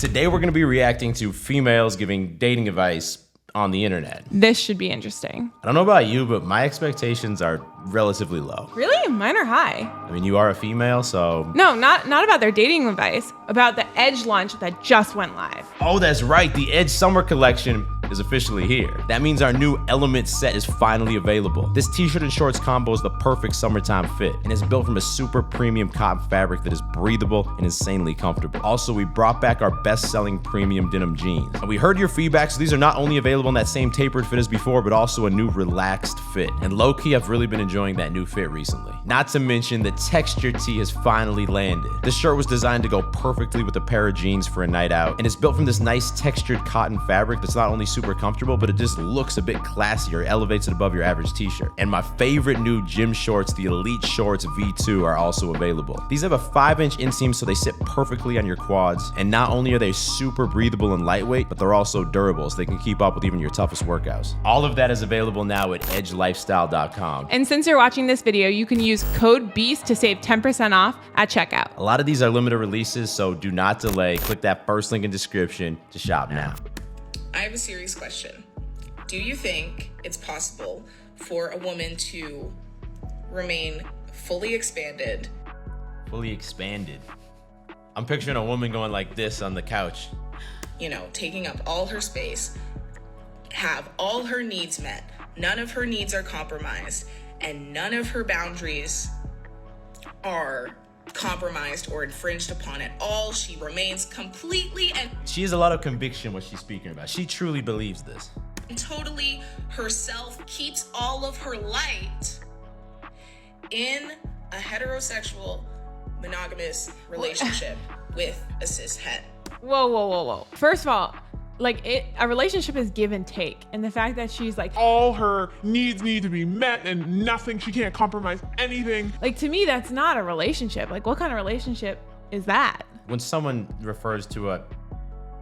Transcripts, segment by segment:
Today we're going to be reacting to females giving dating advice on the internet. This should be interesting. I don't know about you, but my expectations are relatively low. Really? Mine are high. I mean, you are a female, so... No, not about their dating advice, about the Edge launch that just went live. Oh, that's right. The Edge Summer Collection is officially here. That means our new Element set is finally available. This t-shirt and shorts combo is the perfect summertime fit, and it's built from a super premium cotton fabric that is breathable and insanely comfortable. Also, we brought back our best-selling premium denim jeans. And we heard your feedback, so these are not only available in that same tapered fit as before, but also a new relaxed fit. And low-key, I've really been enjoying that new fit recently. Not to mention, the texture tee has finally landed. This shirt was designed to go perfectly with a pair of jeans for a night out, and it's built from this nice textured cotton fabric that's not only super comfortable, but it just looks a bit classier, elevates it above your average t-shirt. And my favorite new gym shorts, the Elite Shorts V2, are also available. These have a 5-inch inseam, so they sit perfectly on your quads, and not only are they super breathable and lightweight, but they're also durable, so they can keep up with even your toughest workouts. All of that is available now at edgelifestyle.com. And since you're watching this video, you can use code BEAST to save 10% off at checkout. A lot of these are limited releases, so do not delay. Click that first link in description to shop now. I have a serious question. Do you think it's possible for a woman to remain fully expanded? Fully expanded. I'm picturing a woman going like this on the couch. You know, taking up all her space, have all her needs met, none of her needs are compromised, and none of her boundaries are compromised or infringed upon at all. She remains completely and She has a lot of conviction what she's speaking about. She truly believes this. totally herself, keeps all of her light in a heterosexual monogamous relationship with a cis het. Whoa. First of all, a relationship is give and take. And the fact that she's like, all her needs need to be met and nothing, she can't compromise anything. like, to me, that's not a relationship. Like, what kind of relationship is that? When someone refers to a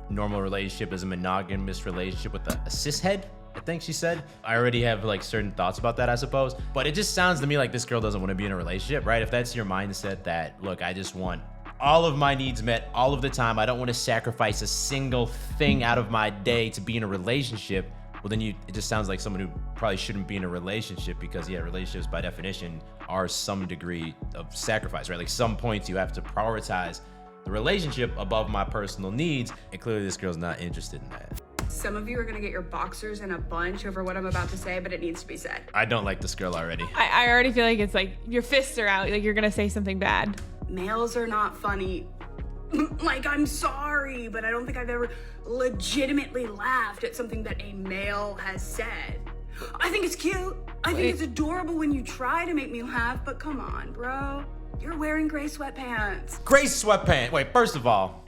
normal relationship as a monogamous relationship with a cishead, I think she said, I already have like certain thoughts about that, I suppose. But it just sounds to me like this girl doesn't want to be in a relationship, right? If that's your mindset that, look, I just want all of my needs met all of the time, I don't want to sacrifice a single thing out of my day to be in a relationship, well then it just sounds like someone who probably shouldn't be in a relationship, because yeah, relationships by definition are some degree of sacrifice, right? Like some points you have to prioritize the relationship above my personal needs, and clearly this girl's not interested in that. Some of you are gonna get your boxers in a bunch over what I'm about to say, but it needs to be said. I don't like this girl already. I already feel like it's like your fists are out, like you're gonna say something bad. Males are not funny. Like, I'm sorry, but I don't think I've ever legitimately laughed at something that a male has said. I think it's cute. I think it's adorable when you try to make me laugh, but come on, bro. You're wearing gray sweatpants. Gray sweatpants. Wait, first of all,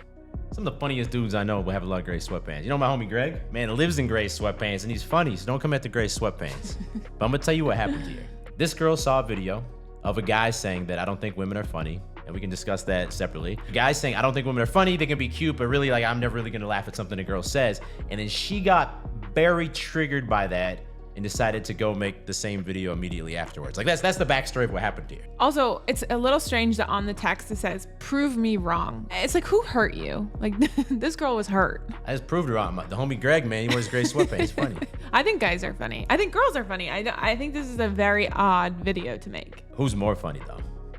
some of the funniest dudes I know will have a lot of gray sweatpants. You know my homie Greg? Man, lives in gray sweatpants, and he's funny, so don't come at the gray sweatpants. But I'm gonna tell you what happened here. This girl saw a video of a guy saying that I don't think women are funny, and we can discuss that separately. The guy's saying, I don't think women are funny, they can be cute, but really, like, I'm never really gonna laugh at something a girl says. And then she got very triggered by that and decided to go make the same video immediately afterwards. Like, that's the backstory of what happened here. Also, it's a little strange that on the text it says, prove me wrong. It's like, who hurt you? Like, this girl was hurt. I just proved her wrong. The homie Greg, man, he wears gray sweatpants. He's funny. I think guys are funny. I think girls are funny. I think this is a very odd video to make. Who's more funny, though?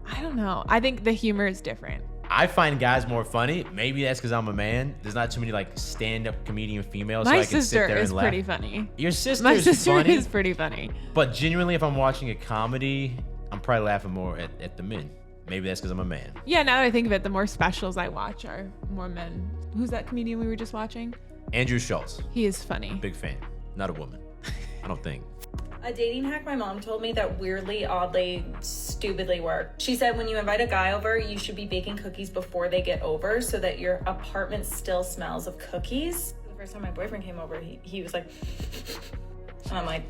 I don't know. I think the humor is different. I find guys more funny. Maybe that's because I'm a man. There's not too many like stand-up comedian females, so I can sit there and laugh. My sister is pretty funny. Your sister My is sister funny, is pretty funny. but genuinely, if I'm watching a comedy, I'm probably laughing more at the men. Maybe that's because I'm a man. Yeah, now that I think of it, the more specials I watch are more men. Who's that comedian we were just watching? Andrew Schultz, He is funny. big fan. Not a woman, I don't think. A dating hack my mom told me that weirdly, oddly, stupidly worked. She said when you invite a guy over, you should be baking cookies before they get over so that your apartment still smells of cookies. The first time my boyfriend came over, he was like, and I'm like,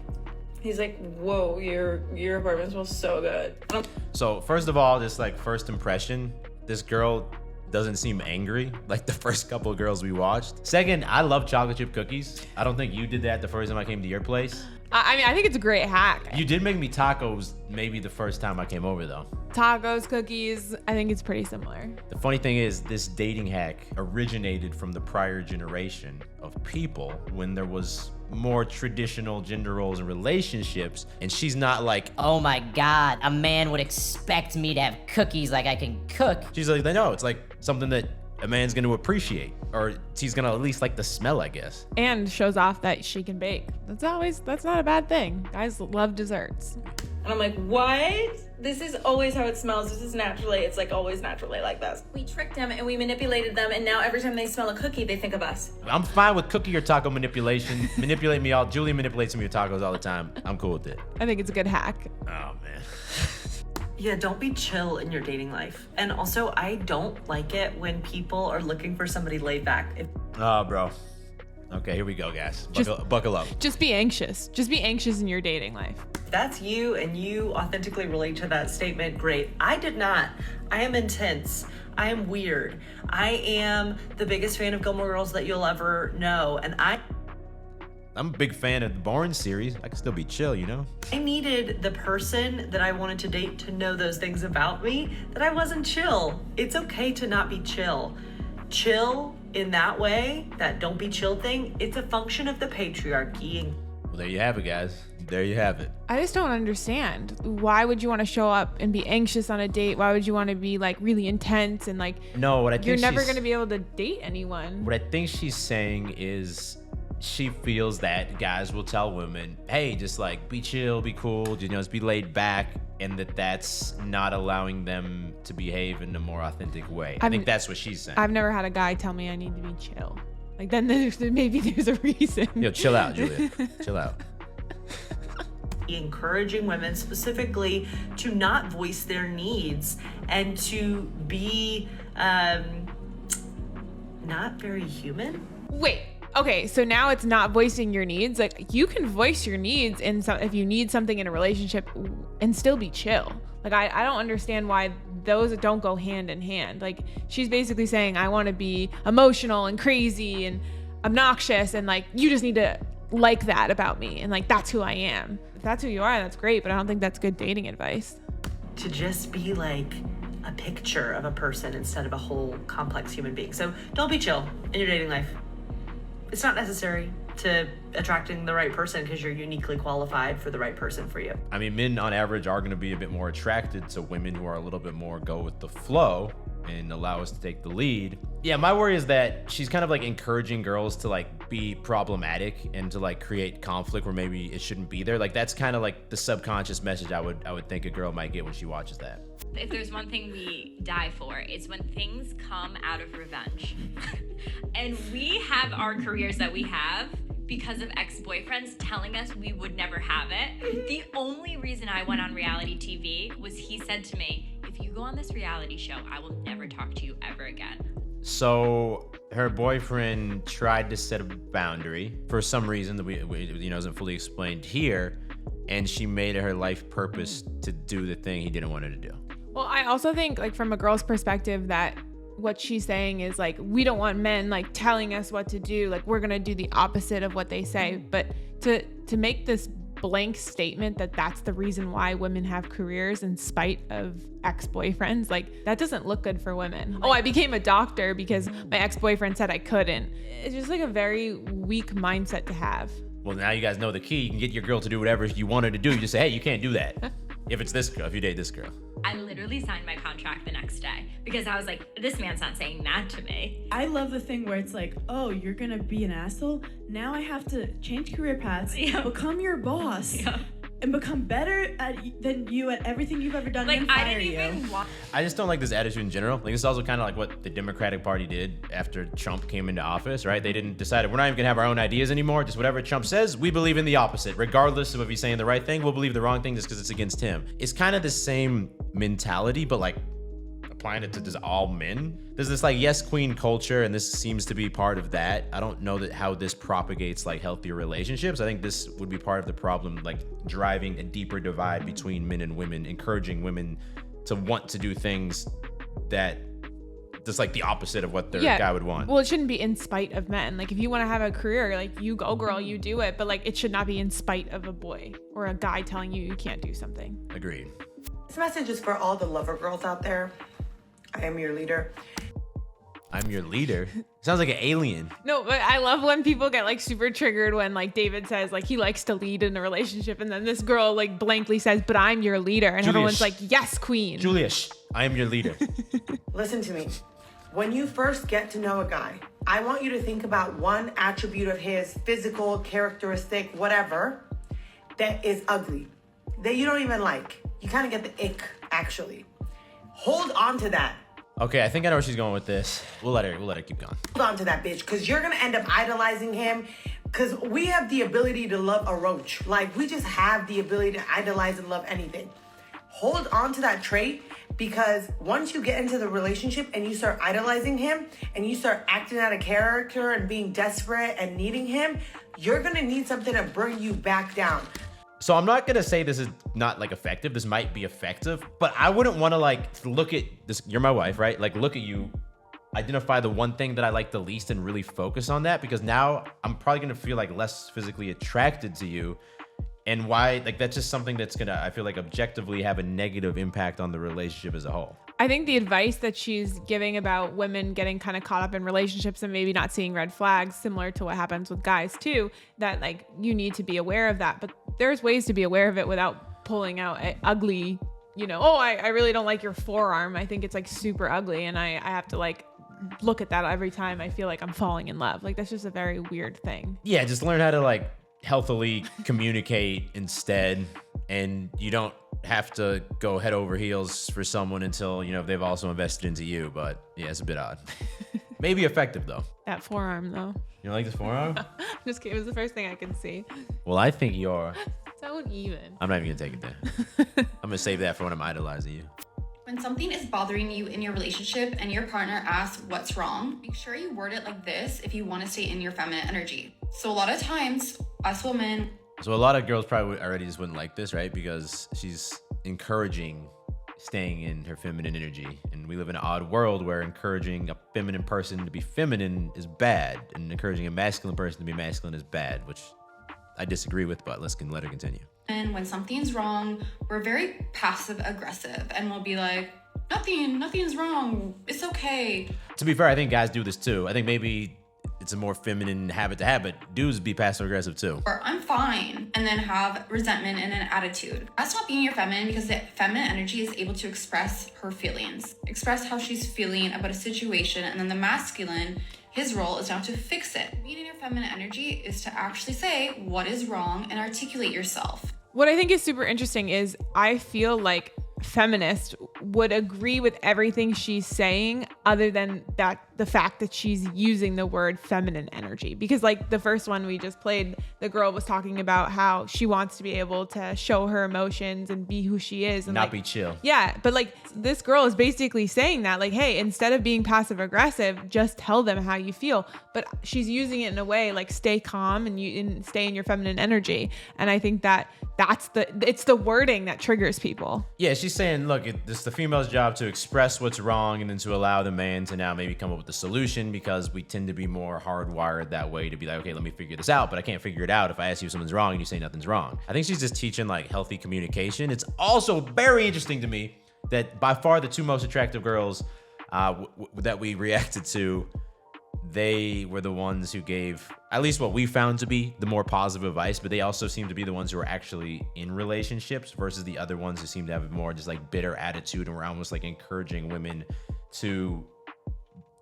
he's like, whoa, your apartment smells so good. So first of all, just like first impression, this girl doesn't seem angry like the first couple of girls we watched. Second, I love chocolate chip cookies. I don't think you did that the first time I came to your place. I mean, I think it's a great hack. You did make me tacos maybe the first time I came over, though. Tacos, cookies, I think it's pretty similar. The funny thing is, this dating hack originated from the prior generation of people when there was more traditional gender roles and relationships, and she's not like, Oh my God, a man would expect me to have cookies like I can cook. she's like, no, it's like something that a man's gonna appreciate, or he's gonna at least like the smell, I guess. And shows off that she can bake. That's not a bad thing. Guys love desserts. And I'm like, what? This is always how it smells. This is naturally, it's like always naturally like this. We tricked them and we manipulated them, and now every time they smell a cookie, they think of us. I'm fine with cookie or taco manipulation. Manipulate me all. Julie manipulates me with tacos all the time. I'm cool with it. I think it's a good hack. Oh man. Yeah, don't be chill in your dating life. And also, I don't like it when people are looking for somebody laid back. Oh, bro. Okay, here we go, guys. Buckle up. Just be anxious. Just be anxious in your dating life. If that's you and you authentically relate to that statement, great. I did not. I am intense. I am weird. I am the biggest fan of Gilmore Girls that you'll ever know. And I'm a big fan of the Bourne series. I can still be chill, you know? I needed the person that I wanted to date to know those things about me, that I wasn't chill. It's okay to not be chill. Chill in that way, that don't be chill thing, it's a function of the patriarchy. Well, there you have it, guys. There you have it. I just don't understand. Why would you want to show up and be anxious on a date? Why would you want to be like really intense and like, No, what I think you're never she's- going to be able to date anyone? What I think she's saying is she feels that guys will tell women, hey, just like be chill, be cool, you know, just be laid back, and that's not allowing them to behave in a more authentic way. I think that's what she's saying. I've never had a guy tell me I need to be chill. Like then maybe there's a reason. Yo, chill out, Julia. Chill out. Encouraging women specifically to not voice their needs and to be not very human. Wait. Okay, so now it's not voicing your needs. Like you can voice your needs if you need something in a relationship and still be chill. Like I don't understand why those don't go hand in hand. Like she's basically saying I want to be emotional and crazy and obnoxious, and like you just need to like that about me, and like that's who I am. If that's who you are, that's great, but I don't think that's good dating advice. To just be like a picture of a person instead of a whole complex human being. So don't be chill in your dating life. It's not necessary to attracting the right person because you're uniquely qualified for the right person for you. I mean, men on average are going to be a bit more attracted to women who are a little bit more go with the flow and allow us to take the lead. Yeah, my worry is that she's kind of like encouraging girls to like be problematic and to like create conflict where maybe it shouldn't be there. Like that's kind of like the subconscious message I would think a girl might get when she watches that. If there's one thing we die for, it's when things come out of revenge. And we have our careers that we have because of ex-boyfriends telling us we would never have it. The only reason I went on reality TV was he said to me, if you go on this reality show, I will never talk to you ever again. So her boyfriend tried to set a boundary for some reason that we isn't fully explained here, and she made it her life purpose to do the thing he didn't want her to do. Well, I also think like from a girl's perspective that what she's saying is like we don't want men like telling us what to do, like we're gonna do the opposite of what they say. But to make this blank statement that that's the reason why women have careers in spite of ex-boyfriends, like that doesn't look good for women. Oh, I became a doctor because my ex-boyfriend said I couldn't. It's just like a very weak mindset to have. Well, now you guys know the key. You can get your girl to do whatever you want her to do. You just say, hey, you can't do that. If it's this girl, if you date this girl. I literally signed my contract the next day because I was like, this man's not saying that to me. I love the thing where it's like, oh, you're gonna be an asshole? Now I have to change career paths, become your boss, and become better than you at everything you've ever done. Like, and I fire didn't you. even want. I just don't like this attitude in general. Like, this is also kind of like what the Democratic Party did after Trump came into office, right? They didn't decide we're not even gonna have our own ideas anymore. Just whatever Trump says, we believe in the opposite. Regardless of if he's saying the right thing, we'll believe the wrong thing just because it's against him. It's kind of the same mentality, but like applying it to just all men. There's this like yes queen culture, and this seems to be part of that. I don't know that how this propagates like healthier relationships. I think this would be part of the problem, like driving a deeper divide between men and women, encouraging women to want to do things that just like the opposite of what their guy would want. Well, it shouldn't be in spite of men. Like if you want to have a career, like you go girl, you do it, but like it should not be in spite of a boy or a guy telling you can't do something. Agreed. This message is for all the lover girls out there. I am your leader. I'm your leader. Sounds like an alien. No, but I love when people get like super triggered when like David says like he likes to lead in a relationship, and then this girl like blankly says, "But I'm your leader," and everyone's like, "Yes, queen." Julia, I am your leader. Listen to me. When you first get to know a guy, I want you to think about one attribute of his, physical, characteristic, whatever, that is ugly, that you don't even like. You kind of get the ick, actually. Hold on to that. Okay, I think I know where she's going with this. We'll let her keep going. Hold on to that bitch, because you're going to end up idolizing him, because we have the ability to love a roach. Like, we just have the ability to idolize and love anything. Hold on to that trait, because once you get into the relationship and you start idolizing him and you start acting out of character and being desperate and needing him, you're going to need something to bring you back down. So I'm not gonna say this is not like effective. This might be effective, but I wouldn't want to like look at this. You're my wife, right? Like look at you, identify the one thing that I like the least and really focus on that, because now I'm probably gonna feel like less physically attracted to you. And why, like that's just something that's gonna, I feel like objectively have a negative impact on the relationship as a whole. I think the advice that she's giving about women getting kind of caught up in relationships and maybe not seeing red flags, similar to what happens with guys too, that like you need to be aware of that. But there's ways to be aware of it without pulling out an ugly, I really don't like your forearm. I think it's like super ugly. And I have to like look at that every time I feel like I'm falling in love. Like that's just a very weird thing. Yeah, just learn how to like healthily communicate instead. And you don't have to go head over heels for someone until, they've also invested into you. But yeah, it's a bit odd. Maybe effective though. That forearm though. You don't like this forearm? Just kidding. It was the first thing I could see. Well, I think you're... Don't even. I'm not even gonna take it there. I'm gonna save that for when I'm idolizing you. When something is bothering you in your relationship and your partner asks what's wrong, make sure you word it like this if you want to stay in your feminine energy. So a lot of times, us women... So a lot of girls probably already just wouldn't like this, right? Because she's encouraging staying in her feminine energy. And we live in an odd world where encouraging a feminine person to be feminine is bad, and encouraging a masculine person to be masculine is bad, which I disagree with, but let her continue. And when something's wrong, we're very passive aggressive and we'll be like, nothing's wrong. It's okay. To be fair, I think guys do this too. I think maybe it's a more feminine habit to have, but dudes be passive aggressive too. Or I'm fine, and then have resentment and an attitude. That's not being your feminine, because the feminine energy is able to express her feelings, express how she's feeling about a situation, and then the masculine, his role is now to fix it. Being in your feminine energy is to actually say what is wrong and articulate yourself. What I think is super interesting is I feel like feminists would agree with everything she's saying, other than that the fact that she's using the word feminine energy. Because like the first one we just played, the girl was talking about how she wants to be able to show her emotions and be who she is and not like, be chill. Yeah, but like this girl is basically saying that like, hey, instead of being passive aggressive, just tell them how you feel. But she's using it in a way like stay calm and stay in your feminine energy. And I think that it's the wording that triggers people. Yeah, she's saying, look, it's the female's job to express what's wrong and then to allow the man to now maybe come up with the solution, because we tend to be more hardwired that way to be like, okay, let me figure this out, but I can't figure it out if I ask you if something's wrong and you say nothing's wrong. I think she's just teaching like healthy communication. It's also very interesting to me that by far the two most attractive girls that we reacted to, they were the ones who gave, at least what we found to be, the more positive advice, but they also seem to be the ones who are actually in relationships versus the other ones who seem to have a more just like bitter attitude, and were almost like encouraging women to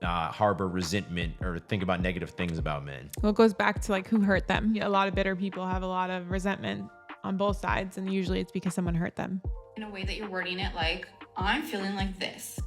harbor resentment or think about negative things about men. Well, it goes back to like who hurt them. A lot of bitter people have a lot of resentment on both sides, and usually it's because someone hurt them. In a way that you're wording it like, I'm feeling like this,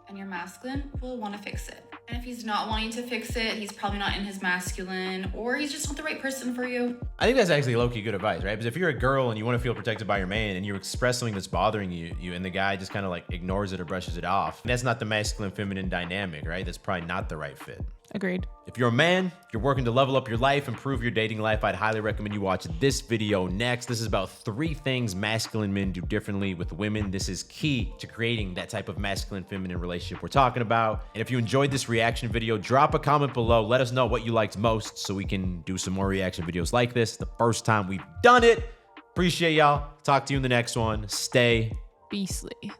and your masculine will want to fix it. And if he's not wanting to fix it, he's probably not in his masculine, or he's just not the right person for you. I think that's actually low-key good advice, right? Because if you're a girl and you want to feel protected by your man and you express something that's bothering you and the guy just kind of like ignores it or brushes it off, that's not the masculine-feminine dynamic, right? That's probably not the right fit. Agreed. If you're a man, you're working to level up your life, improve your dating life, I'd highly recommend you watch this video next. This is about 3 things masculine men do differently with women. This is key to creating that type of masculine-feminine relationship we're talking about. And if you enjoyed this reaction video, drop a comment below. Let us know what you liked most so we can do some more reaction videos like this. The first time we've done it. Appreciate y'all. Talk to you in the next one. Stay beastly.